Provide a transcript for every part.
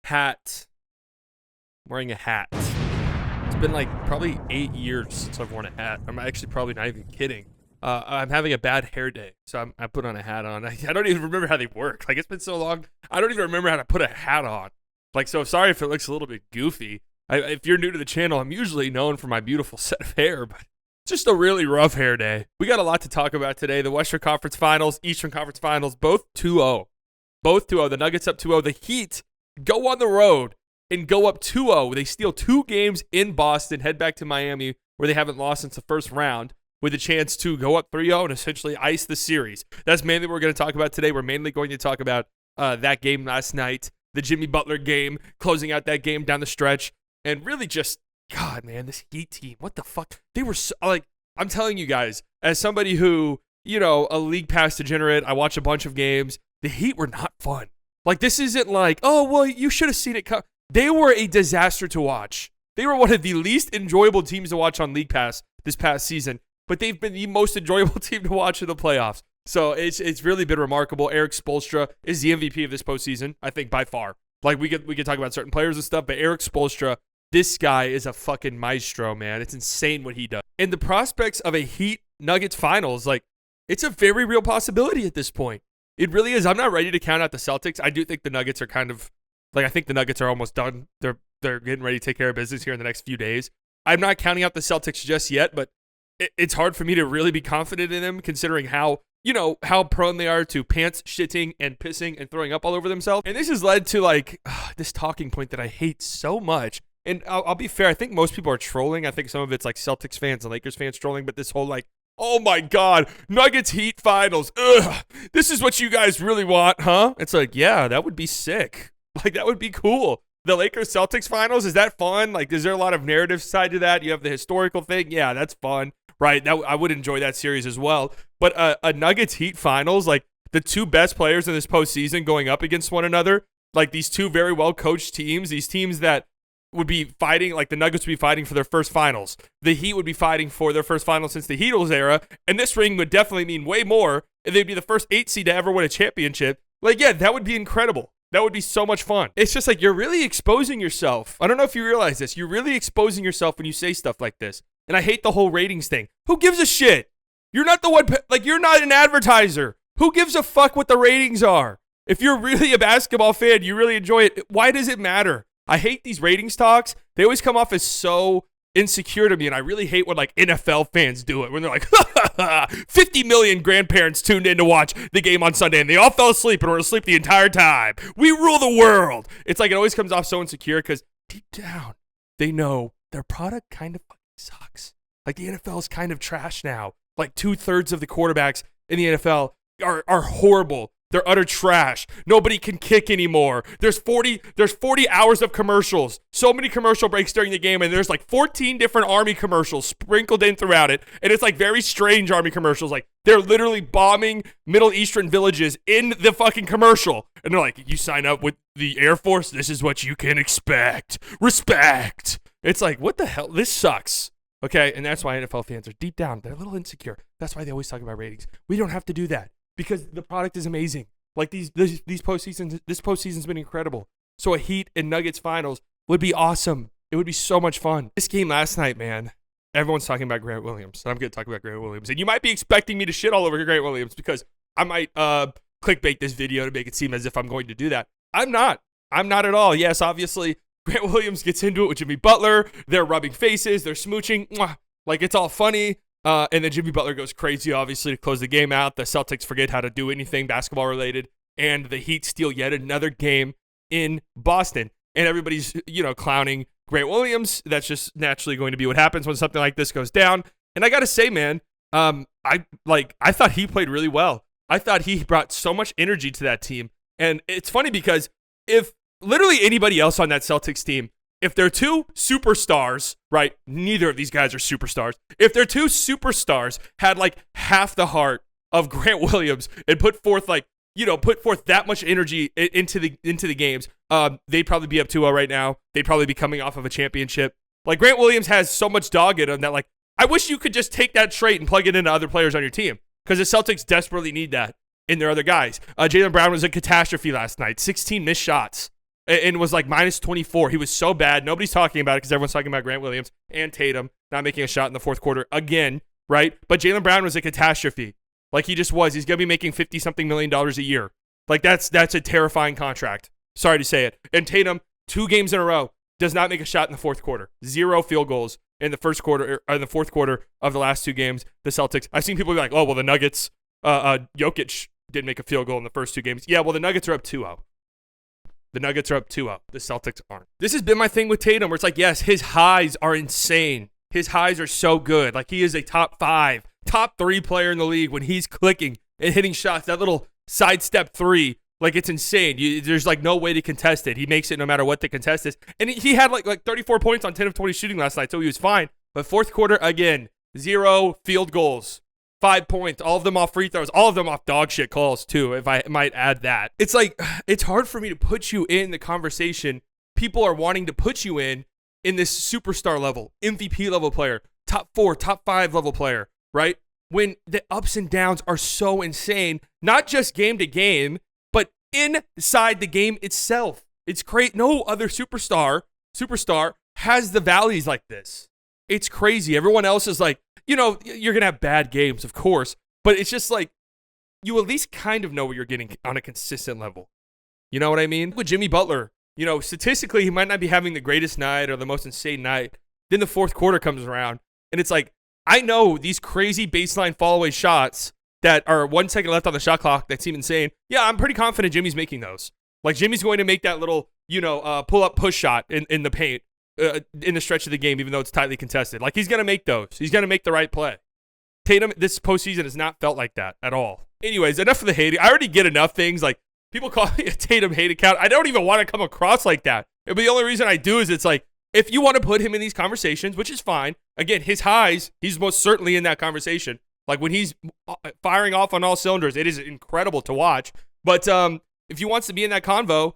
hat. I'm wearing a hat. It's been like probably 8 years since I've worn a hat. I'm actually probably not even kidding. I'm having a bad hair day, so I put on a hat on. I don't even remember how they work. Like, it's been so long, I don't even remember how to put a hat on. Like, so sorry if it looks a little bit goofy. If you're new to the channel, I'm usually known for my beautiful set of hair, but just a really rough hair day. We got a lot to talk about today. The Western Conference Finals, Eastern Conference Finals, both 2-0. Both 2-0. The Nuggets up 2-0. The Heat go on the road and go up 2-0. They steal 2 games in Boston, head back to Miami, where they haven't lost since the first round, with a chance to go up 3-0 and essentially ice the series. That's mainly what we're going to talk about today. We're mainly going to talk about that game last night, the Jimmy Butler game, closing out that game down the stretch, and really just, God, man, this Heat team, what the fuck? They were so, like, I'm telling you guys, as somebody who, you know, a league pass degenerate, I watch a bunch of games, the Heat were not fun. Like, this isn't like, oh, well, you should have seen it come. They were a disaster to watch. They were one of the least enjoyable teams to watch on League Pass this past season, but they've been the most enjoyable team to watch in the playoffs. So it's really been remarkable. Eric Spoelstra is the MVP of this postseason, I think, by far. Like, we could talk about certain players and stuff, but Eric Spoelstra, this guy is a fucking maestro, man. It's insane what he does. And the prospects of a Heat Nuggets finals, like, it's a very real possibility at this point. It really is. I'm not ready to count out the Celtics. I do think the Nuggets are kind of, like, I think the Nuggets are almost done. They're getting ready to take care of business here in the next few days. I'm not counting out the Celtics just yet, but it's hard for me to really be confident in them, considering how, you know, how prone they are to pants shitting and pissing and throwing up all over themselves. And this has led to, like, this talking point that I hate so much. And I'll be fair, I think most people are trolling. I think some of it's like Celtics fans and Lakers fans trolling, but this whole, like, oh my God, Nuggets Heat finals. Ugh, this is what you guys really want, huh? It's like, yeah, that would be sick. Like, that would be cool. The Lakers Celtics finals, is that fun? Like, is there a lot of narrative side to that? You have the historical thing. Yeah, that's fun, right? I would enjoy that series as well. But a Nuggets Heat finals, like the two best players in this postseason going up against one another, like these two very well coached teams, these teams that would be fighting, like the Nuggets would be fighting for their first finals. The Heat would be fighting for their first finals since the Heatles era. And this ring would definitely mean way more if they'd be the first 8 seed to ever win a championship. Like, yeah, that would be incredible. That would be so much fun. It's just like, you're really exposing yourself. I don't know if you realize this. You're really exposing yourself when you say stuff like this. And I hate the whole ratings thing. Who gives a shit? You're not the one, like, you're not an advertiser. Who gives a fuck what the ratings are? If you're really a basketball fan, you really enjoy it, why does it matter? I hate these ratings talks. They always come off as so insecure to me, and I really hate when, like, NFL fans do it, when they're like, 50 million grandparents tuned in to watch the game on Sunday, and they all fell asleep and were asleep the entire time. We rule the world. It's like, it always comes off so insecure because deep down, they know their product kind of fucking sucks. Like, the NFL is kind of trash now. Like, 2/3 of the quarterbacks in the NFL are horrible. They're utter trash. Nobody can kick anymore. There's 40 hours of commercials. So many commercial breaks during the game, and there's like 14 different Army commercials sprinkled in throughout it. And it's like very strange Army commercials. Like, they're literally bombing Middle Eastern villages in the fucking commercial. And they're like, you sign up with the Air Force, this is what you can expect. Respect. It's like, what the hell? This sucks. Okay, and that's why NFL fans are deep down, they're a little insecure. That's why they always talk about ratings. We don't have to do that, because the product is amazing. Like, these postseasons, this postseason's been incredible. So a Heat and Nuggets finals would be awesome. It would be so much fun. This game last night, man, everyone's talking about Grant Williams. And I'm going to talk about Grant Williams. And you might be expecting me to shit all over Grant Williams, because I might clickbait this video to make it seem as if I'm going to do that. I'm not. I'm not at all. Yes, obviously, Grant Williams gets into it with Jimmy Butler. They're rubbing faces. They're smooching. Mwah. Like, it's all funny. And then Jimmy Butler goes crazy, obviously, to close the game out. The Celtics forget how to do anything basketball-related. And the Heat steal yet another game in Boston. And everybody's, you know, clowning Grant Williams. That's just naturally going to be what happens when something like this goes down. And I got to say, man, I thought he played really well. I thought he brought so much energy to that team. And it's funny because if literally anybody else on that Celtics team, if they're two superstars, right? Neither of these guys are superstars. If their two superstars had like half the heart of Grant Williams and put forth that much energy into the games, they'd probably be up 2-0 right now. They'd probably be coming off of a championship. Like, Grant Williams has so much dog in him that, like, I wish you could just take that trait and plug it into other players on your team, because the Celtics desperately need that in their other guys. Jaylen Brown was a catastrophe last night. 16 missed shots. and was like minus 24. He was so bad. Nobody's talking about it because everyone's talking about Grant Williams and Tatum not making a shot in the fourth quarter again, right? But Jaylen Brown was a catastrophe. Like he just was. He's going to be making $50-something million a year. Like that's a terrifying contract. Sorry to say it. And Tatum, 2 games in a row, does not make a shot in the fourth quarter. 0 field goals in the fourth quarter of the last 2 games. The Celtics. I've seen people be like, oh, well, the Nuggets, Jokic didn't make a field goal in the first 2 games. Yeah, well, the Nuggets are up 2-0. The Nuggets are up 2-0. The Celtics aren't. This has been my thing with Tatum, where it's like, yes, his highs are insane. His highs are so good. Like, he is a top 5, top 3 player in the league when he's clicking and hitting shots. That little sidestep 3, like, it's insane. There's, like, no way to contest it. He makes it no matter what the contest is. And he had, like 34 points on 10 of 20 shooting last night, so he was fine. But fourth quarter, again, 0 field goals. 5 points, all of them off free throws, all of them off dog shit calls too, if I might add that. It's like, it's hard for me to put you in the conversation people are wanting to put you in this superstar level, MVP level player, top 4, top 5 level player, right? When the ups and downs are so insane, not just game to game, but inside the game itself. It's great. No other superstar has the valleys like this. It's crazy. Everyone else is like, you know, you're going to have bad games, of course, but it's just like you at least kind of know what you're getting on a consistent level. You know what I mean? With Jimmy Butler, you know, statistically, he might not be having the greatest night or the most insane night. Then the fourth quarter comes around, and it's like, I know these crazy baseline fall-away shots that are 1 second left on the shot clock that seem insane. Yeah, I'm pretty confident Jimmy's making those. Like, Jimmy's going to make that little, pull-up push shot in the paint. In the stretch of the game, even though it's tightly contested. Like, he's going to make those. He's going to make the right play. Tatum, this postseason has not felt like that at all. Anyways, enough of the hating. I already get enough things. Like, people call me a Tatum hate account. I don't even want to come across like that. But the only reason I do is it's like, if you want to put him in these conversations, which is fine. Again, his highs, he's most certainly in that conversation. Like, when he's firing off on all cylinders, it is incredible to watch. But if he wants to be in that convo,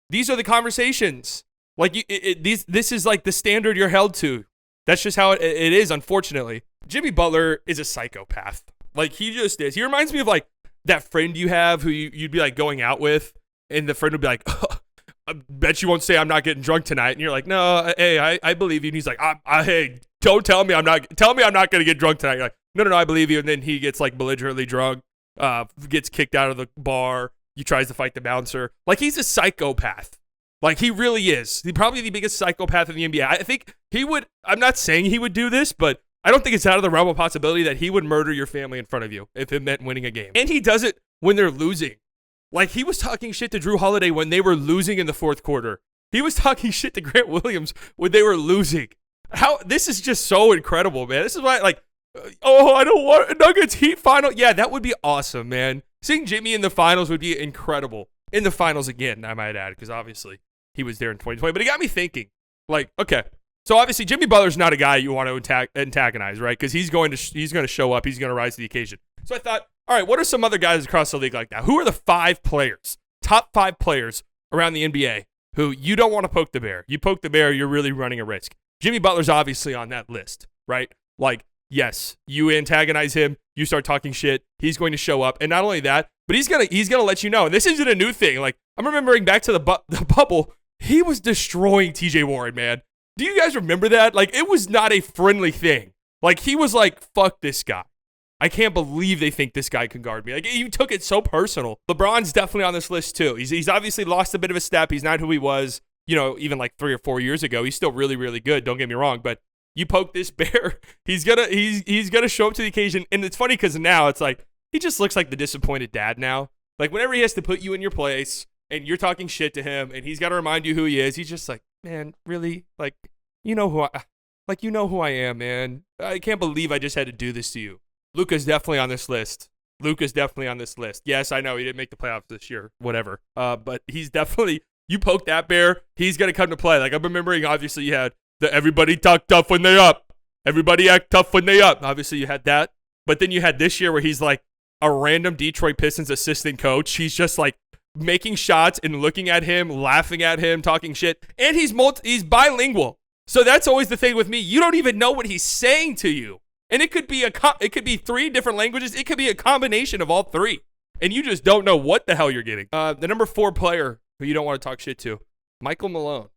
these are the conversations. Like, this is like the standard you're held to. That's just how it is, unfortunately. Jimmy Butler is a psychopath. Like, he just is. He reminds me of, like, that friend you have who you'd be, like, going out with, and the friend would be like, oh, I bet you won't say I'm not getting drunk tonight. And you're like, no, hey, I believe you. And he's like, hey, don't tell me I'm not going to get drunk tonight. You're like, no, I believe you. And then he gets, like, belligerently drunk, gets kicked out of the bar. He tries to fight the bouncer. Like, he's a psychopath. Like, he really is. He's probably the biggest psychopath in the NBA. I think he would, I'm not saying he would do this, but I don't think it's out of the realm of possibility that he would murder your family in front of you if it meant winning a game. And he does it when they're losing. Like, he was talking shit to Drew Holiday when they were losing in the fourth quarter. He was talking shit to Grant Williams when they were losing. This is just so incredible, man. This is why, like, I don't want Nuggets Heat final. Yeah, that would be awesome, man. Seeing Jimmy in the finals would be incredible. In the finals again, I might add, because obviously he was there in 2020. But it got me thinking, like, okay, so obviously Jimmy Butler's not a guy you want to antagonize, right? Because he's going to show up. He's going to rise to the occasion. So I thought, all right, what are some other guys across the league like that? Who are the 5 players, top 5 players around the NBA who you don't want to poke the bear? You poke the bear, you're really running a risk. Jimmy Butler's obviously on that list, right? Like, yes, you antagonize him, you start talking shit, he's going to show up. And not only that, but he's gonna let you know. And this isn't a new thing. Like, I'm remembering back to the bubble, he was destroying TJ Warren, man. Do you guys remember that? Like, it was not a friendly thing. Like, he was like, fuck this guy. I can't believe they think this guy can guard me. Like, he took it so personal. LeBron's definitely on this list too. He's obviously lost a bit of a step. He's not who he was, even like 3 or 4 years ago. He's still really, really good. Don't get me wrong. But you poke this bear, he's gonna show up to the occasion. And it's funny because now it's like, he just looks like the disappointed dad now. Like, whenever he has to put you in your place and you're talking shit to him and he's got to remind you who he is, he's just like, man, really? Like, you know who I am, man. I can't believe I just had to do this to you. Luka's definitely on this list. Yes, I know he didn't make the playoffs this year, whatever. But he's definitely, you poke that bear, he's going to come to play. Like, I'm remembering, obviously, you had the everybody talk tough when they're up. Everybody act tough when they up. Obviously, you had that. But then you had this year where he's like a random Detroit Pistons assistant coach. He's just like making shots and looking at him, laughing at him, talking shit. And he's bilingual. So that's always the thing with me. You don't even know what he's saying to you. And it could be 3 different languages. It could be a combination of all 3. And you just don't know what the hell you're getting. The number 4 player who you don't want to talk shit to, Michael Malone,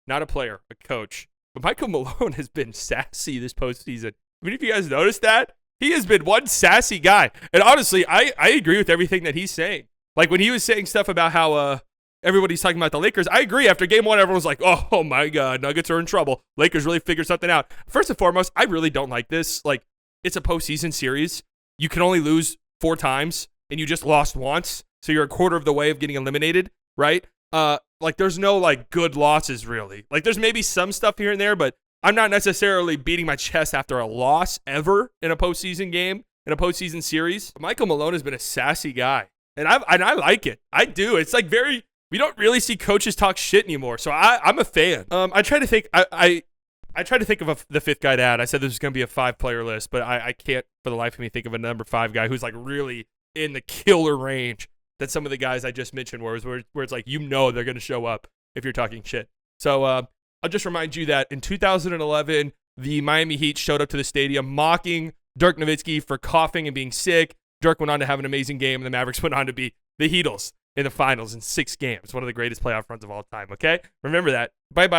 not a player, a coach. But Michael Malone has been sassy this postseason. I mean, if you guys noticed that, he has been one sassy guy. And honestly, I agree with everything that he's saying. Like when he was saying stuff about how everybody's talking about the Lakers, I agree. After game one, everyone's like, oh my God, Nuggets are in trouble. Lakers really figured something out. First and foremost, I really don't like this. Like, it's a postseason series. You can only lose 4 times, and you just lost once. So you're a quarter of the way of getting eliminated, right? Like there's no like good losses really. Like there's maybe some stuff here and there, but I'm not necessarily beating my chest after a loss ever in a postseason game, in a postseason series. Michael Malone has been a sassy guy, and I like it. I do. It's like we don't really see coaches talk shit anymore, so I'm a fan. I try to think. I tried to think of the 5th guy to add. I said this was going to be a 5-player list, but I can't for the life of me think of a number 5 guy who's like really in the killer range that some of the guys I just mentioned where it's like, they're going to show up if you're talking shit. So I'll just remind you that in 2011, the Miami Heat showed up to the stadium mocking Dirk Nowitzki for coughing and being sick. Dirk went on to have an amazing game, and the Mavericks went on to be the Heatles in the finals in 6 games. One of the greatest playoff runs of all time, okay? Remember that. Bye-bye.